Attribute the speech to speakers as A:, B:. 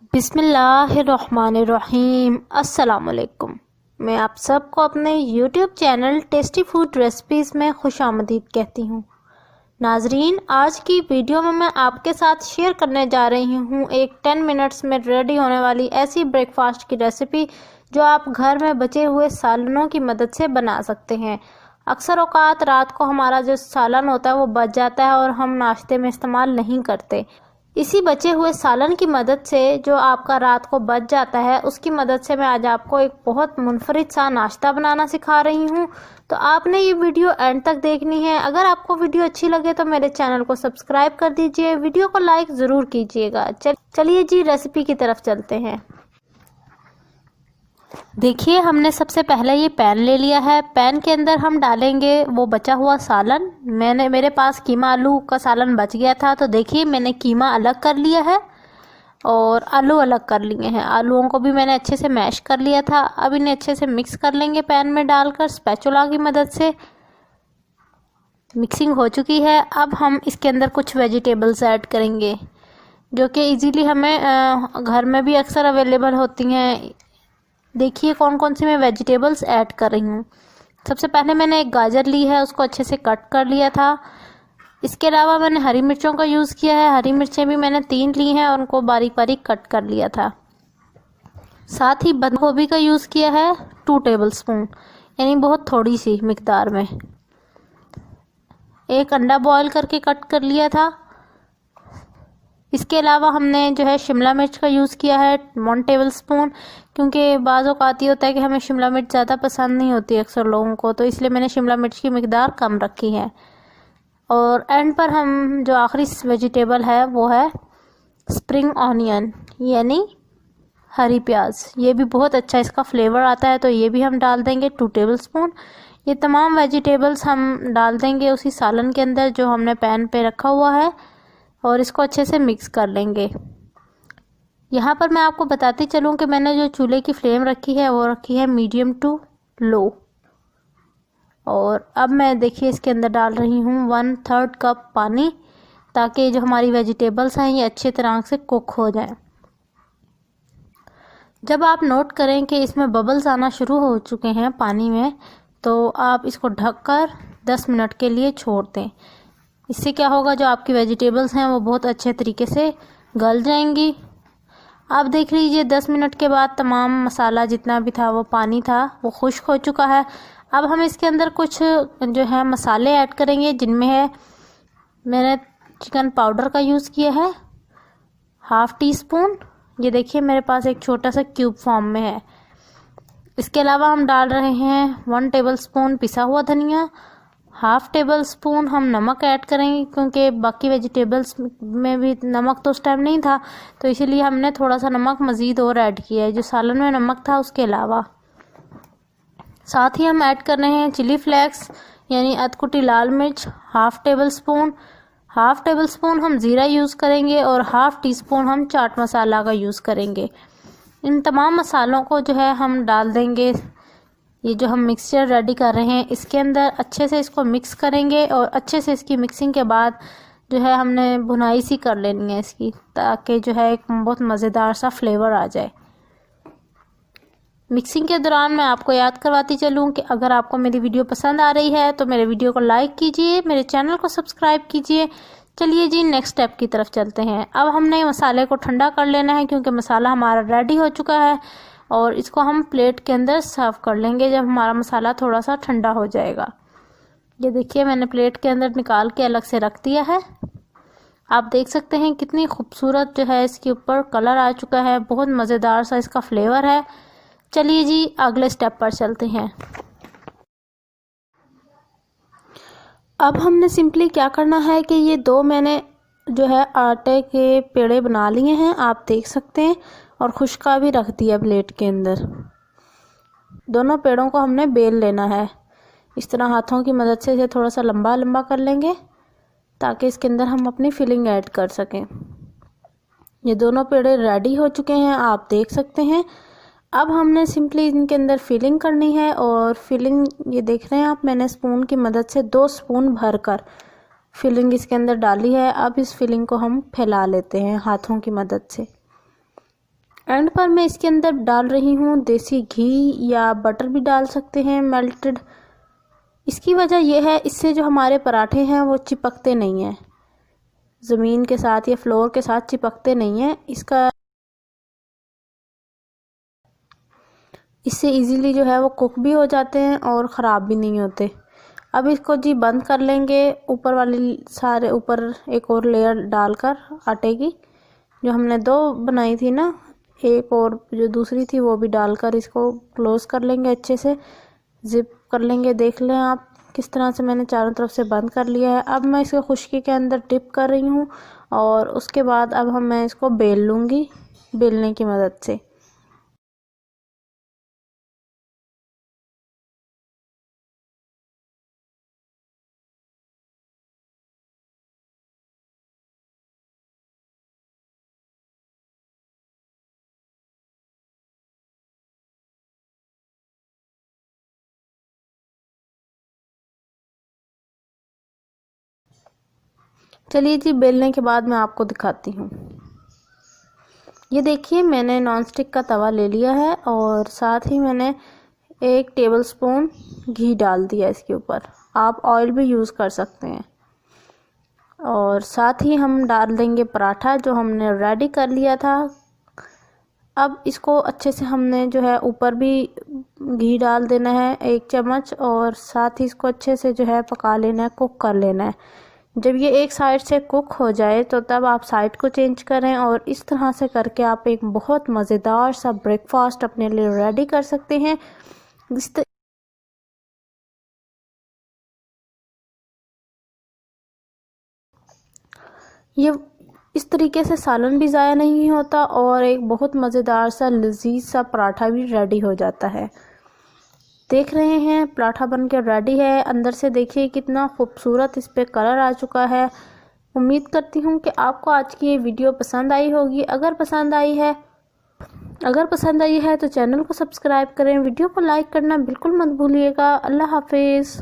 A: बिस्मिल्लाहिर्रहमानिर्रहीम। अस्सलामुअलैकुम। मैं आप सबको अपने YouTube channel tasty food recipes में खुशामदीद कहती हूँ। नाजरीन, आज की वीडियो में मैं आपके साथ शेयर करने जा रही हूँ एक 10 मिनट्स में रेडी होने वाली ऐसी ब्रेकफास्ट की रेसिपी जो आप घर में बचे हुए सालनों की मदद से बना सकते हैं। अक्सर औकात रात को हमारा जो सालन होता है वो बच जाता है और हम नाश्ते में इस्तेमाल नहीं करते। इसी बचे हुए सालन की मदद से जो आपका रात को बच जाता है उसकी मदद से मैं आज आपको एक बहुत मुनफरिद सा नाश्ता बनाना सिखा रही हूँ। तो आपने ये वीडियो एंड तक देखनी है। अगर आपको वीडियो अच्छी लगे तो मेरे चैनल को सब्सक्राइब कर दीजिए, वीडियो को लाइक ज़रूर कीजिएगा। चलिए जी रेसिपी की तरफ चलते हैं। देखिए, हमने सबसे पहले ये पैन ले लिया है। पैन के अंदर हम डालेंगे वो बचा हुआ सालन। मेरे पास कीमा आलू का सालन बच गया था, तो देखिए मैंने कीमा अलग कर लिया है और आलू अलग कर लिए हैं। आलूओं को भी मैंने अच्छे से मैश कर लिया था। अब इन्हें अच्छे से मिक्स कर लेंगे पैन में डालकर स्पैचुला की मदद से। मिक्सिंग हो चुकी है। अब हम इसके अंदर कुछ वेजिटेबल्स ऐड करेंगे जो कि इजीली हमें घर में भी अक्सर अवेलेबल होती हैं। देखिए कौन कौन सी मैं वेजिटेबल्स ऐड कर रही हूँ। सबसे पहले मैंने एक गाजर ली है, उसको अच्छे से कट कर लिया था। इसके अलावा मैंने हरी मिर्चों का यूज़ किया है। हरी मिर्चें भी मैंने 3 ली हैं और उनको बारीक बारीक कट कर लिया था। साथ ही बंद गोभी का यूज़ किया है 2 टेबलस्पून, यानी बहुत थोड़ी सी मिकदार में। एक अंडा बॉईल करके कट कर लिया था। इसके अलावा हमने जो है शिमला मिर्च का यूज़ किया है 1 टेबलस्पून, क्योंकि बाज़ औक़ात होता है कि हमें शिमला मिर्च ज़्यादा पसंद नहीं होती अक्सर लोगों को, तो इसलिए मैंने शिमला मिर्च की मिकदार कम रखी है। और एंड पर हम जो आखिरी वेजिटेबल है वो है स्प्रिंग ऑनियन, यानी हरी प्याज। ये भी बहुत अच्छा इसका फ्लेवर आता है, तो ये भी हम डाल देंगे 2 टेबलस्पून। ये तमाम वेजिटेबल्स हम डाल देंगे उसी सालन के अंदर जो हमने पैन पे रखा हुआ है और इसको अच्छे से मिक्स कर लेंगे। यहाँ पर मैं आपको बताती चलूँ कि मैंने जो चूल्हे की फ्लेम रखी है वो रखी है मीडियम टू लो। और अब मैं देखिए इसके अंदर डाल रही हूँ 1/3 कप पानी, ताकि जो हमारी वेजिटेबल्स हैं ये अच्छी तरह से कुक हो जाएं। जब आप नोट करें कि इसमें बबल्स आना शुरू हो चुके हैं पानी में, तो आप इसको ढककर 10 मिनट के लिए छोड़ दें। इससे क्या होगा, जो आपकी वेजिटेबल्स हैं वो बहुत अच्छे तरीके से गल जाएंगी। आप देख लीजिए 10 मिनट के बाद तमाम मसाला जितना भी था वो पानी था वो खुश्क हो चुका है। अब हम इसके अंदर कुछ जो है मसाले ऐड करेंगे, जिनमें है मैंने चिकन पाउडर का यूज़ किया है 1/2 टीस्पून। ये देखिए मेरे पास एक छोटा सा क्यूब फॉर्म में है। इसके अलावा हम डाल रहे हैं 1 टेबलस्पून पिसा हुआ धनिया। 1/2 टेबलस्पून हम नमक ऐड करेंगे, क्योंकि बाकी वेजिटेबल्स में भी नमक तो उस टाइम नहीं था, तो इसीलिए हमने थोड़ा सा नमक मज़ीद और ऐड किया है, जो सालन में नमक था उसके अलावा। साथ ही हम ऐड कर रहे हैं चिली फ्लेक्स, यानी अधकुटी लाल मिर्च 1/2 टेबलस्पून। 1/2 टेबलस्पून हम ज़ीरा यूज़ करेंगे और 1/2 टीस्पून हम चाट मसाला का यूज़ करेंगे। इन तमाम मसालों को जो है हम डाल देंगे। ये जो हम मिक्सचर रेडी कर रहे हैं इसके अंदर अच्छे से इसको मिक्स करेंगे और अच्छे से इसकी मिक्सिंग के बाद जो है हमने भुनाई सी कर लेनी है इसकी, ताकि जो है एक बहुत मज़ेदार सा फ्लेवर आ जाए। मिक्सिंग के दौरान मैं आपको याद करवाती चलूँ कि अगर आपको मेरी वीडियो पसंद आ रही है तो मेरे वीडियो को लाइक कीजिए, मेरे चैनल को सब्सक्राइब कीजिए। चलिए जी नेक्स्ट स्टेप की तरफ चलते हैं। अब हमने मसाले को ठंडा कर लेना है, क्योंकि मसाला हमारा रेडी हो चुका है और इसको हम प्लेट के अंदर सर्व कर लेंगे जब हमारा मसाला थोड़ा सा ठंडा हो जाएगा। ये देखिए मैंने प्लेट के अंदर निकाल के अलग से रख दिया है। आप देख सकते हैं कितनी खूबसूरत जो है इसके ऊपर कलर आ चुका है, बहुत मज़ेदार सा इसका फ्लेवर है। चलिए जी अगले स्टेप पर चलते हैं। अब हमने सिंपली क्या करना है कि ये 2 मैंने जो है आटे के पेड़े बना लिए हैं, आप देख सकते हैं, और खुश्का भी रख दिया प्लेट के अंदर। दोनों पेड़ों को हमने बेल लेना है। इस तरह हाथों की मदद से इसे थोड़ा सा लंबा लंबा कर लेंगे, ताकि इसके अंदर हम अपनी फिलिंग ऐड कर सकें। ये दोनों पेड़े रेडी हो चुके हैं, आप देख सकते हैं। अब हमने सिंपली इनके अंदर फिलिंग करनी है, और फिलिंग ये देख रहे हैं आप, मैंने स्पून की मदद से 2 स्पून भरकर फिलिंग इसके अंदर डाली है। अब इस फिलिंग को हम फैला लेते हैं हाथों की मदद से। एंड पर मैं इसके अंदर डाल रही हूँ देसी घी या बटर भी डाल सकते हैं मेल्टेड। इसकी वजह यह है, इससे जो हमारे पराठे हैं वो चिपकते नहीं हैं, ज़मीन के साथ या फ्लोर के साथ चिपकते नहीं हैं। इससे इजीली जो है वो कुक भी हो जाते हैं और ख़राब भी नहीं होते। अब इसको जी बंद कर लेंगे, ऊपर वाली सारे ऊपर एक और लेयर डालकर आटे की, जो हमने 2 बनाई थी ना, एक और जो दूसरी थी वो भी डालकर इसको क्लोज़ कर लेंगे, अच्छे से ज़िप कर लेंगे। देख लें आप किस तरह से मैंने चारों तरफ से बंद कर लिया है। अब मैं इसको खुश्की के अंदर डिप कर रही हूँ और उसके बाद अब मैं इसको बेल लूँगी बेलने की मदद से। चलिए जी, बेलने के बाद मैं आपको दिखाती हूँ। ये देखिए, मैंने नॉनस्टिक का तवा ले लिया है और साथ ही मैंने 1 टेबलस्पून घी डाल दिया इसके ऊपर। आप ऑयल भी यूज़ कर सकते हैं। और साथ ही हम डाल देंगे पराठा जो हमने रेडी कर लिया था। अब इसको अच्छे से हमने जो है ऊपर भी घी डाल देना है 1 चम्मच, और साथ ही इसको अच्छे से जो है पका लेना है, कुक कर लेना है। जब ये एक साइड से कुक हो जाए तो तब आप साइड को चेंज करें, और इस तरह से करके आप एक बहुत मज़ेदार सा ब्रेकफास्ट अपने लिए रेडी कर सकते हैं। ये इस तरीके से सालन भी ज़ाया नहीं होता और एक बहुत मज़ेदार सा लजीज सा पराठा भी रेडी हो जाता है। देख रहे हैं पराठा बन के रेडी है। अंदर से देखिए कितना खूबसूरत इस पे कलर आ चुका है। उम्मीद करती हूँ कि आपको आज की ये वीडियो पसंद आई होगी। अगर पसंद आई है तो चैनल को सब्सक्राइब करें, वीडियो को लाइक करना बिल्कुल मत भूलिएगा। अल्लाह हाफिज़।